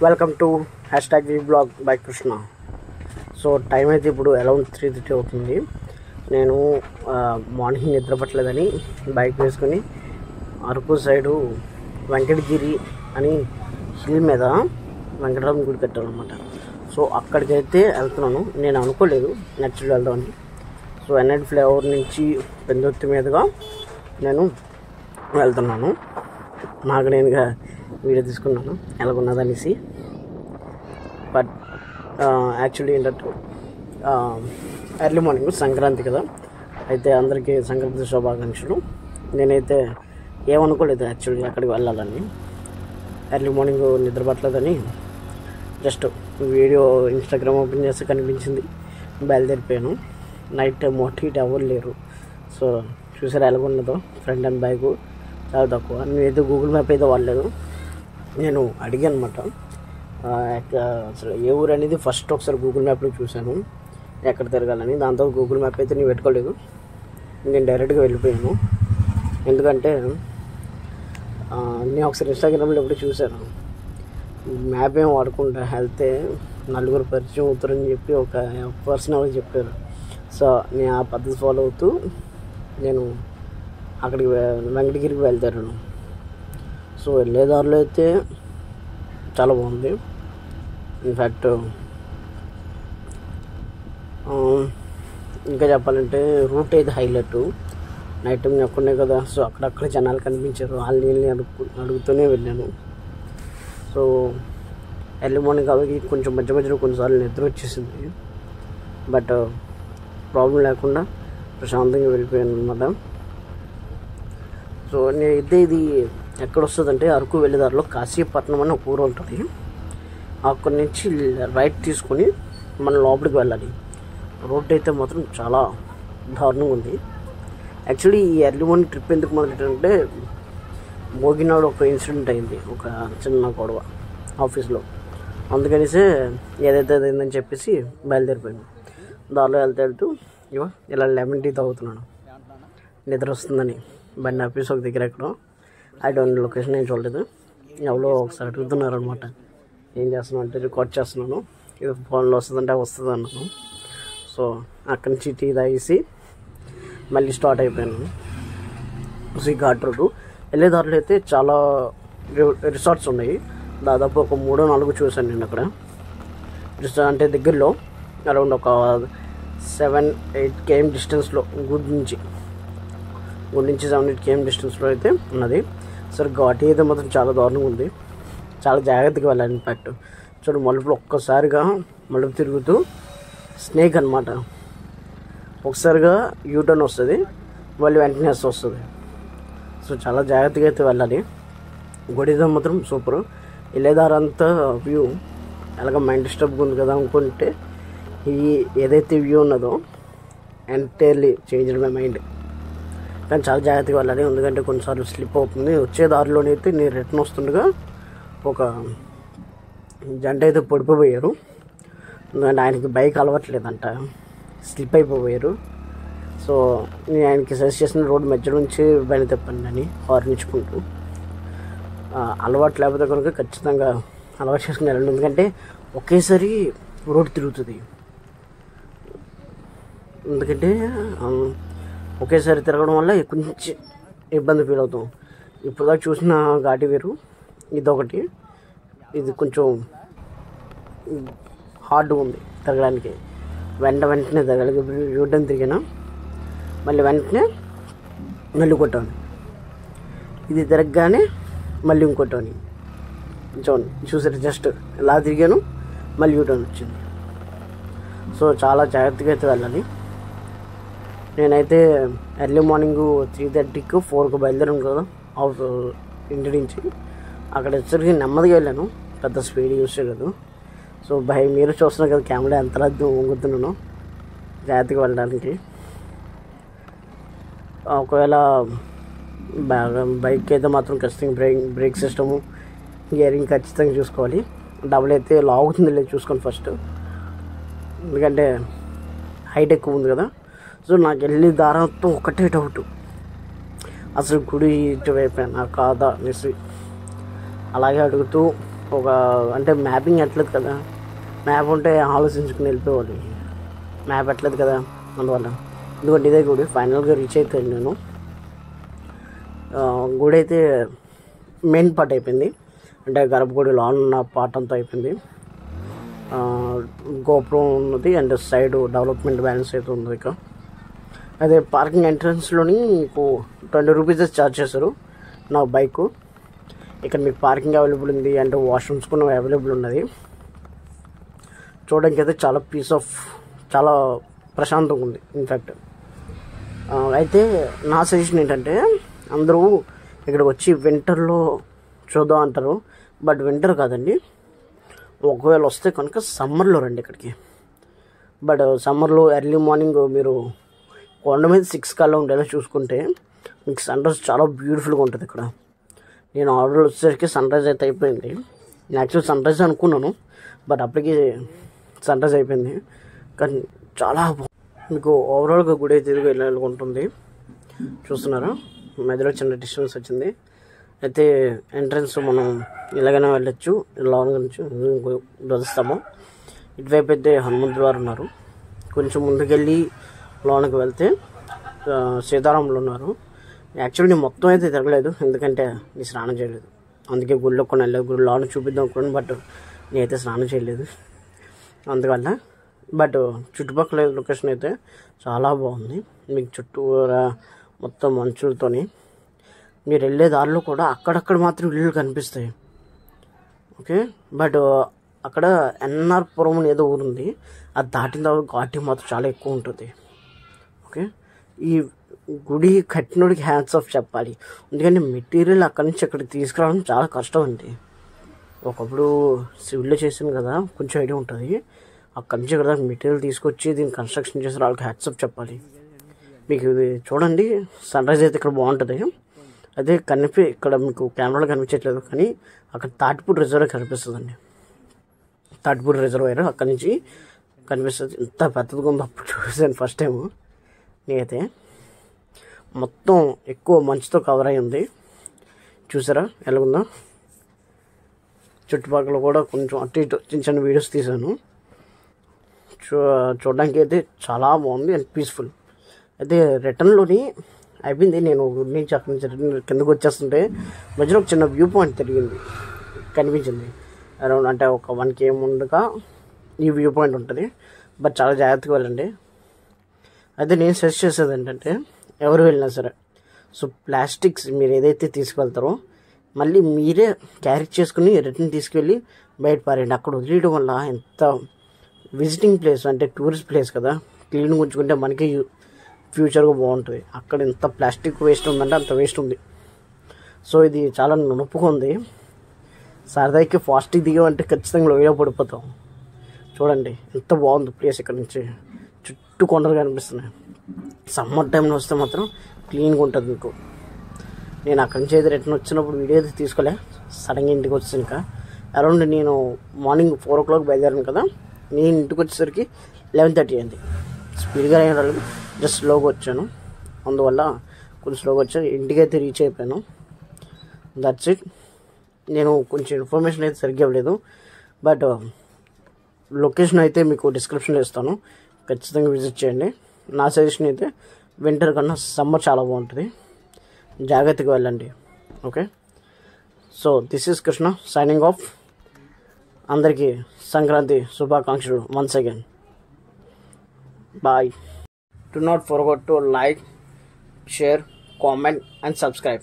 Welcome to #vblog by Krishna. So time అయితే ఇప్పుడు around 3:30 అవుతుంది. నేను మార్నింగ్ నిద్ర పట్టలేదని బైక్ వేసుకొని అరకు సైడు వెంకటగిరి అని హిల్ మీద వెంకటరామ గుడి కట్టాలన్నమాట. సో అక్కడికైతే వెళ్తున్నాను. నేను అనుకోలేదు నచ్చులు వెళ్దామని. సో ఎన్ఐటి ఫ్లైఓవర్ నుంచి పెందుర్తి మీదుగా నేను వెళ్తున్నాను. నాకు నేనుగా వీడియో తీసుకున్నాను ఎలాగున్నదనేసి. బట్ యాక్చువల్లీ ఏంటంటే ఎర్లీ మార్నింగ్ సంక్రాంతి కదా, అయితే అందరికీ సంక్రాంతి శుభాకాంక్షలు. నేనైతే ఏమనుకోలేదు యాక్చువల్లీ అక్కడికి వెళ్ళాలని. ఎర్లీ మార్నింగ్ నిద్ర పట్టలేదని జస్ట్ వీడియో ఇన్స్టాగ్రామ్ ఓపెన్ చేస్తే కనిపించింది, బయలుదేరిపోయాను. నైట్ టైం మోటివేట్ ఎవరు లేరు. సో చూసారు ఎలాగున్నదో ఫ్రంట్ అండ్ బ్యాక్ చాలా తక్కువ. నేనైతే గూగుల్ మ్యాప్ అయితే వాడలేదు. నేను అడిగాను అనమాట అసలు ఏ ఊరు అనేది ఫస్ట్ ఒకసారి గూగుల్ మ్యాప్లో చూశాను ఎక్కడ తిరగాలని. దాంతో గూగుల్ మ్యాప్ అయితే నేను పెట్టుకోలేదు, నేను డైరెక్ట్గా వెళ్ళిపోయాను. ఎందుకంటే నేను ఒకసారి ఇన్స్టాగ్రామ్లో ఎప్పుడు చూశాను, మ్యాప్ ఏం వాడకుండా వెళ్తే నలుగురు పరిచయం అవుతారని చెప్పి ఒక పర్సన్ ఎవరు చెప్పారు. సో నేను ఆ పద్ధతి ఫాలో అవుతూ నేను అక్కడికి వెంకటగిరికి వెళ్తాను. సో వెళ్ళే దారిలో అయితే చాలా బాగుంది. ఇన్ఫ్యాక్ట్ ఇంకా చెప్పాలంటే రూట్ అయితే హైలైట్. నైట్ టైం ఎక్కడే కదా, సో అక్కడక్కడ జనాలు కనిపించారు. వాళ్ళని అడుగుతూనే వెళ్ళాను. సో ఎర్లీ మార్నింగ్ కాబట్టి కొంచెం మధ్యలో కొన్నిసార్లు నిద్ర వచ్చేసింది. బట్ ప్రాబ్లం లేకుండా ప్రశాంతంగా వెళ్ళిపోయాను అనమాట. సో నేనైతే ఇది ఎక్కడ వస్తుందంటే అరకు వెళ్ళేదారిలో కాశీపట్నం అని ఒక ఊరు ఉంటుంది. అక్కడి నుంచి రైట్ తీసుకొని మనం లోపలికి వెళ్ళాలి. రోడ్ అయితే మాత్రం చాలా దారుణంగా ఉంది. యాక్చువల్లీ ఈ ఎర్లీ మార్నింగ్ ట్రిప్ ఎందుకు మొదలెట్టారంటే భోగినాడు ఒక ఇన్సిడెంట్ అయింది, ఒక చిన్న గొడవ ఆఫీస్లో. అందుకనిసే ఏదైతే అయిందని చెప్పేసి బయలుదేరిపోయాను. దారిలో వెళ్తూ ఇలా లెమన్ టీ తాగుతున్నాను, నిద్ర వస్తుందని. బండి ఆఫీస్ ఒక దగ్గర ఎక్కడో ఐ డోంట్ లొకేషన్ ఏం చూడలేదు. ఎవరో ఒకసారి అడుగుతున్నారు అనమాట, ఏం చేస్తున్నావు అంటే రికార్డ్ చేస్తున్నాను, ఇది ఫోన్లో వస్తుందంటే వస్తుంది అన్నాను. సో అక్కడి నుంచి టీ తాగేసి మళ్ళీ స్టార్ట్ అయిపోయాను. సో ఈ ఘాట్ రోడ్డు వెళ్ళే దారిలో అయితే చాలా రిసార్ట్స్ ఉన్నాయి. దాదాపు ఒక 3-4 చూశాను నేను అక్కడ. అంటే దగ్గరలో అరౌండ్ ఒక 7-8 km డిస్టెన్స్లో గుడి నుంచి 7-8 km డిస్టెన్స్లో అయితే ఉన్నది. సరే ఘాట్ అయితే మాత్రం చాలా దారుణంగా ఉంది, చాలా జాగ్రత్తగా వెళ్ళాలి. ఇన్ఫ్యాక్ట్ చూడు మలుపులు ఒక్కసారిగా మలుపు తిరుగుతూ స్నేక్ అనమాట, ఒకసారిగా యూటర్న్ వస్తుంది, మళ్ళీ వెంటనే వస్తుంది. సో చాలా జాగ్రత్తగా అయితే వెళ్ళాలి. గుడితో మాత్రం సూపర్. వెళ్ళేదారంతా వ్యూ అలాగ మైండ్ డిస్టర్బ్గా ఉంది కదా అనుకుంటే ఈ ఏదైతే వ్యూ ఉన్నదో ఎంటైర్లీ చేంజ్ మై మైండ్. కానీ చాలా జాగ్రత్తగా వెళ్ళాలి, ఎందుకంటే కొన్నిసార్లు స్లిప్ అవుతుంది. వచ్చే దారిలోనైతే నేను రిటర్న్ వస్తుండగా ఒక జంట అయితే పడిపోయారు. ఎందుకంటే ఆయనకి బైక్ అలవట్లేదంట, స్లిప్ అయిపోయారు. సో నేను ఆయనకి సజెస్ట్ చేసిన రోడ్డు మధ్య నుంచి బయట తిప్పండి అని హార్న్ ఇచ్చుకుంటూ. అలవాటు లేకపోతే కనుక ఖచ్చితంగా అలవాటు చేసుకుని వెళ్ళండి, ఎందుకంటే ఒకేసారి రోడ్డు తిరుగుతుంది. ఎందుకంటే ఒకేసారి తిరగడం వల్ల కొంచెం ఇబ్బంది ఫీల్ అవుతాం. ఇప్పుడు దాకా చూసిన ఘాటి వేరు, ఇదొకటి. ఇది కొంచెం హార్డ్గా ఉంది తిరగడానికి. వెంటనే తిరగాలి. యూటర్న్ తిరిగినా మళ్ళీ వెంటనే మళ్ళీ కొట్టాను, ఇది తిరగగానే మళ్ళీ ఇంకొట్టాను. చూడండి చూసారు, జస్ట్ ఇలా తిరిగాను మళ్ళీ యూటర్న్ వచ్చింది. సో చాలా జాగ్రత్తగా అయితే వెళ్ళాలి. నేనైతే ఎర్లీ మార్నింగ్ 3:30కి 4కి బయలుదేరాను కదా ఇంటి నుంచి. అక్కడ వచ్చరికి నెమ్మదిగా వెళ్ళాను, పెద్ద స్పీడ్ యూజ్ చేయలేదు. సో మీరు చూస్తున్నారు కదా కెమెరా ఎంతలా వంగుతున్నాను జాగ్రత్తగా వెళ్ళడానికి. ఒకవేళ బైక్ అయితే మాత్రం ఖచ్చితంగా బ్రేక్ సిస్టము గేరింగ్ ఖచ్చితంగా చూసుకోవాలి. డబుల్ అయితే లాగుతుంది లేదు చూసుకోండి ఫస్ట్, ఎందుకంటే హైట్ ఎక్కువ ఉంది కదా. సో నాకు వెళ్ళి దారంతో ఒకటే డౌట్, అసలు గుడి ఇటువైపోయినా కాదా అనేసి అలాగే అడుగుతూ ఒక అంటే మ్యాపింగ్ ఎట్లేదు కదా, మ్యాప్ ఉంటే ఆలోచించుకుని వెళ్ళిపోవాలి, మ్యాప్ ఎట్లేదు కదా, అందువల్ల ఎందుకంటే ఇదే గుడి. ఫైనల్గా రీచ్ అవుతాను నేను. గుడి అయితే మెయిన్ పార్ట్ అయిపోయింది, అంటే గర్భగుడి లోన్ ఉన్న పార్ట్ అంతా అయిపోయింది. గోపురం ఉన్నది అండ్ సైడ్ డెవలప్మెంట్ బ్యాలెన్స్ అయితే ఉంది. ఇక అదే పార్కింగ్ ఎంట్రన్స్లోని మీకు 20 రూపీస్ ఛార్జ్ చేశారు నా బైకు. ఇక్కడ మీకు పార్కింగ్ అవైలబుల్ ఉంది అండ్ వాష్రూమ్స్ కూడా అవైలబుల్ ఉన్నది. చూడడానికి అయితే చాలా ప్రశాంతంగా ఉంది ఇన్ఫ్యాక్ట్. అయితే నా సజెషన్ ఏంటంటే అందరూ ఇక్కడికి వచ్చి వింటర్లో చూద్దాం అంటారు, బట్ వింటర్ కాదండి. ఒకవేళ వస్తే కనుక సమ్మర్లో రండి ఇక్కడికి. బట్ సమ్మర్లో ఎర్లీ మార్నింగ్ మీరు కొండ మీద 6 కల్లా ఉండేలా చూసుకుంటే మీకు సన్ రైజ్ చాలా బ్యూటిఫుల్గా ఉంటుంది ఇక్కడ. నేను ఆర్డర్ వచ్చేసరికి సన్ రైజ్ అయితే అయిపోయింది. నేను యాక్చువల్ సన్ రైజ్ అనుకున్నాను, బట్ అప్పటికి సన్ రైజ్ అయిపోయింది. కానీ చాలా మీకు ఓవరాల్గా గుడి అయితే తిరిగి వెళ్ళాలనుకుంటుంది. చూస్తున్నారా, మధ్యలో చిన్న డిస్టెన్స్ వచ్చింది. అయితే ఎంట్రన్స్ మనం ఇలాగైనా వెళ్ళొచ్చు, లోన్ నుంచి వస్తాము. ఇటువైపు అయితే హనుమంతుడు వారు ఉన్నారు. కొంచెం ముందుకెళ్ళి లోనికి వెళ్తే సీతారాములు ఉన్నారు. యాక్చువల్లీ నేను మొత్తం అయితే తిరగలేదు, ఎందుకంటే నేను స్నానం చేయలేదు. అందుకే గుడిలో కొన్ని వెళ్ళలేదు. గుడి లోన చూపిద్దాం అనుకున్నాను, బట్ నేనైతే స్నానం చేయలేదు అందువల్ల. బట్ చుట్టుపక్కల లొకేషన్ అయితే చాలా బాగుంది. మీకు చుట్టూరా మొత్తం మంచులతోని మీరు వెళ్ళే దారిలో కూడా అక్కడక్కడ మాత్రం ఇల్లు కనిపిస్తాయి. ఓకే, బట్ అక్కడ ఎన్ఆర్పురం ఏదో ఊరుంది, అది దాటిన తర్వాత ఘాటి మాత్రం చాలా ఎక్కువ ఉంటుంది. ఓకే, ఈ గుడి కట్టినోడికి హ్యాండ్స్ ఆఫ్ చెప్పాలి, ఎందుకంటే మెటీరియల్ అక్కడి నుంచి అక్కడికి తీసుకురావడం చాలా కష్టం అండి. ఒకప్పుడు సివిల్లో చేసాను కదా, కొంచెం ఐడియా ఉంటుంది. అక్కడి నుంచి ఇక్కడ మెటీరియల్ తీసుకొచ్చి దీన్ని కన్స్ట్రక్షన్ చేసిన వాళ్ళకి హ్యాట్స్ ఆఫ్ చెప్పాలి. మీకు ఇది చూడండి, సన్ రైజ్ అయితే ఇక్కడ బాగుంటుంది. అదే ఇక్కడ మీకు కెమెరాలో కనిపించట్లేదు, కానీ అక్కడ తాటిపూడి రిజర్వాయర్ కనిపిస్తుందండి. తాటిపూడి రిజర్వాయర్ అక్కడి నుంచి కనిపిస్తుంది. ఎంత పెద్దదిగా ఉందో అప్పుడు చూసాను ఫస్ట్ టైము నేనైతే. మొత్తం ఎక్కువ మంచుతో కవర్ అయి ఉంది. చూసారా ఎలాగుందో. చుట్టుపక్కల కూడా కొంచెం అటు ఇటు చిన్న చిన్న వీడియోస్ తీశాను. చూడడానికి అయితే చాలా బాగుంది అండ్ పీస్ఫుల్. అయితే రిటర్న్లోని అయిపోయింది. నేను నుంచి అక్కడి నుంచి రిటర్న్ కిందకు వచ్చేస్తుంటే మధ్యలో ఒక చిన్న వ్యూ పాయింట్ కనిపించింది. అరౌండ్ అంటే ఒక 1 km ముందుగా ఈ వ్యూ పాయింట్ ఉంటుంది, బట్ చాలా జాగ్రత్తగా వెళ్ళండి. అయితే నేను సజెస్ట్ చేసేది ఏంటంటే ఎవరు వెళ్ళినా సరే, సో ప్లాస్టిక్స్ మీరు ఏదైతే తీసుకువెళ్తారో మళ్ళీ మీరే క్యారీ చేసుకుని రిటర్న్ తీసుకెళ్ళి బయట పారేయండి. అక్కడ వదిలేయడం వల్ల ఎంత విజిటింగ్ ప్లేస్ అంటే టూరిస్ట్ ప్లేస్ కదా, క్లీన్గా ఉంచుకుంటే మనకి ఫ్యూచర్గా బాగుంటుంది. అక్కడ ఎంత ప్లాస్టిక్ వేస్ట్ ఉందంటే అంత వేస్ట్ ఉంది. సో ఇది చాలా నొప్పుగా ఉంది. సరదాకి ఫాస్ట్గా దిగామంటే ఖచ్చితంగా లోయలో పడిపోతాం. చూడండి ఎంత బాగుంది ప్లేస్. ఇక్కడ నుంచి చుట్టూ కొండలు కనిపిస్తున్నాయి. సమ్మర్ టైంలో వస్తే మాత్రం క్లీన్గా ఉంటుంది మీకు. నేను అక్కడి నుంచి అయితే రిటర్న్ వచ్చినప్పుడు వీడియో అయితే తీసుకోలే, సడన్గా ఇంటికి వచ్చాను. ఇంకా అరౌండ్ నేను మార్నింగ్ 4 o'clock బయలుదేరాను కదా, నేను ఇంటికి వచ్చేసరికి 11:30 అయింది. స్పీడ్గా అయిన వాళ్ళు జస్ట్ స్లోగా వచ్చాను, అందువల్ల కొంచెం స్లోగా వచ్చాను. ఇంటికి అయితే రీచ్ అయిపోయాను. That's it. నేను కొంచెం ఇన్ఫర్మేషన్ అయితే సరిగ్గా ఇవ్వలేదు, బట్ లొకేషన్ అయితే మీకు డిస్క్రిప్షన్లో ఇస్తాను, ఖచ్చితంగా విజిట్ చేయండి. నా సజెషన్ అయితే వింటర్ కన్నా సమ్మర్ చాలా బాగుంటుంది. జాగ్రత్తగా వెళ్ళండి. Okay, so this is Krishna signing off. అందరికీ సంక్రాంతి శుభాకాంక్షలు once again. Bye. Do not forget to like, share, comment and subscribe.